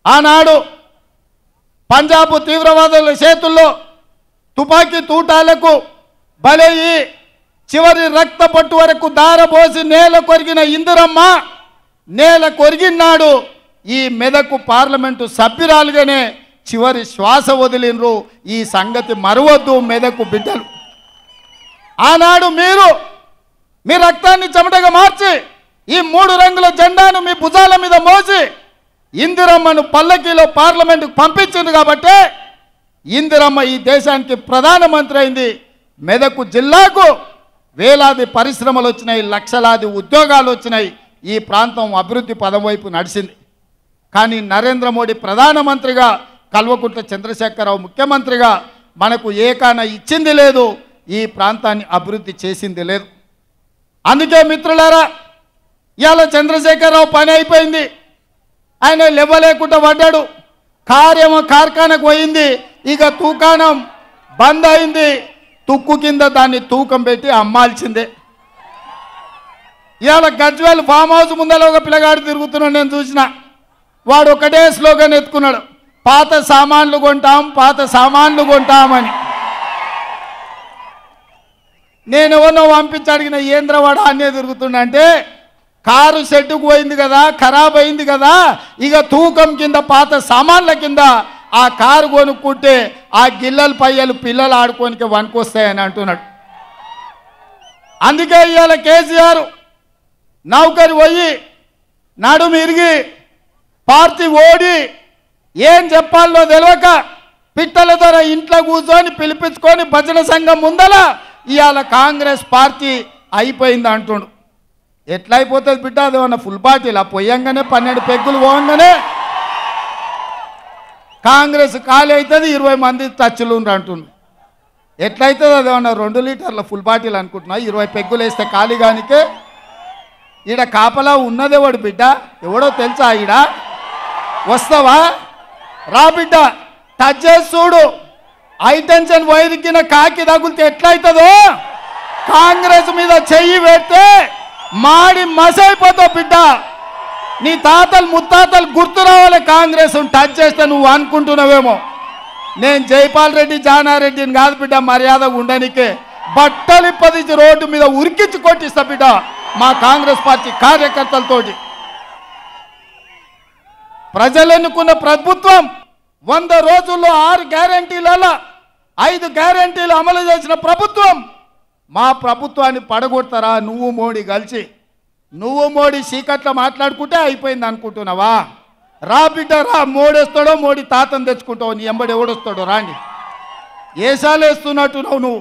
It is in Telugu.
ఆనాడు పంజాబ్ తీవ్రవాదుల చేతుల్లో తుపాకీ తూటాలకు బలయ్యి చివరి రక్త పట్టు వరకు దారబోసి నేల కొరిగిన ఇందిరమ్మ నేల కొరిగినాడు ఈ మెదకు పార్లమెంటు సభ్యురాలుగానే చివరి శ్వాస వదిలినరు. ఈ సంగతి మరవద్దు మెదకు బిడ్డలు. ఆనాడు మీ రక్తాన్ని చెమటగా మార్చి ఈ 3 రంగుల జెండాను మీ భుజాల మీద మోసి ఇందిరమ్మను పల్లకీలో పార్లమెంటుకు పంపించింది కాబట్టి ఇందిరమ్మ ఈ దేశానికి ప్రధానమంత్రి అయింది. మెదకు జిల్లాకు వేలాది పరిశ్రమలు వచ్చినాయి, లక్షలాది ఉద్యోగాలు వచ్చినాయి. ఈ ప్రాంతం అభివృద్ధి పదం వైపు నడిచింది. కానీ నరేంద్ర మోడీ ప్రధానమంత్రిగా, కల్వకుంట్ల చంద్రశేఖరరావు ముఖ్యమంత్రిగా మనకు ఏకాన ఇచ్చింది లేదు, ఈ ప్రాంతాన్ని అభివృద్ధి చేసింది లేదు. అందుకే మిత్రులారా, ఇవాళ చంద్రశేఖరరావు పని అయిపోయింది, ఆయన లేవలేకుండా పడ్డాడు. కార్ఖానకు పోయింది, ఇక తూకాణం బంద్ అయింది. తుక్కు కింద దాన్ని తూకం పెట్టి అమ్మాల్సిందే. ఇవాళ గజ్వేల్ ఫామ్ హౌస్ ముందర ఒక పిల్లగాడు తిరుగుతున్నాడు, నేను చూసిన. వాడు ఒకటే స్లోగన్ ఎత్తుకున్నాడు, పాత సామాన్లు కొంటామని. నేను ఎవరినో పంపించి అడిగిన, ఏంద్రవాడ అన్నే తిరుగుతున్నా అంటే, కారు షెడ్డుకు పోయింది కదా, ఖరాబ్ అయింది కదా, ఇక తూకం కింద పాత సామాన్ల కింద ఆ కారు కొనుక్కుంటే ఆ గిల్లలు పయ్యలు పిల్లలు ఆడుకోనికి వనుకొస్తాయని అంటున్నాడు. అందుకే ఇవాళ కేసీఆర్ నౌకరి పోయి నడుము ఇరిగి పార్టీ ఓడి ఏం చెప్పాలో తెలియక పిట్టల ధర ఇంట్లో కూర్చొని పిలిపించుకొని భజన సంఘం ముందల ఇవాళ కాంగ్రెస్ పార్టీ అయిపోయింది అంటుండు. ఎట్లా అయిపోతుంది బిడ్డ? అదేమన్నా ఫుల్ బాటిల్ పొయ్యంగానే 12 పెగ్గులు పోగానే కాంగ్రెస్ ఖాళీ అవుతుంది, 20 మంది టచ్లు అంటుండు. ఎట్లయితుంది? అదేమన్నా 2 లీటర్ల ఫుల్ బాటిల్ అనుకుంటున్నా, 20 పెగ్గులు వేస్తే ఖాళీగానికే. ఈడ కాపలా ఉన్నదేవాడు బిడ్డ, ఎవడో తెలుసా? ఈడ వస్తావా? రా బిడ్డ, టచ్ చేసి చూడు. హైటెన్షన్ వైరికిన కాకి తగులితే ఎట్లయితుందో కాంగ్రెస్ మీద చెయ్యి పెడితే మాడి మసైపోతావు బిడ్డ. నీ తాతలు ముత్తాతలు గుర్తు రావాలి కాంగ్రెస్ టచ్ చేస్తే. నువ్వు అనుకుంటున్నావేమో నేను జైపాల్ రెడ్డి జానారెడ్డిని కాదు బిడ్డ, మర్యాదగా ఉండనికే బట్టలు ఇప్పదించి రోడ్డు మీద ఉరికించి కొట్టిస్తా బిడ్డ మా కాంగ్రెస్ పార్టీ కార్యకర్తలతోటి. ప్రజలు ఎన్నుకున్న ప్రభుత్వం 100 రోజుల్లో 6 గ్యారంటీలలో 5 గ్యారంటీలు అమలు చేసిన ప్రభుత్వం. మా ప్రభుత్వాన్ని పడగొడతారా నువ్వు మోడీ కలిసి? నువ్వు మోడీ చీకట్లో మాట్లాడుకుంటే అయిపోయింది అనుకుంటున్నావా? రా బిడ్డ రా, మోడీ వస్తాడో మోడీ తాతను తెచ్చుకుంటావు, నీ ఎంబడి ఎవడొస్తాడో రాండి. ఏసాలు వేస్తున్నట్టు నువ్వు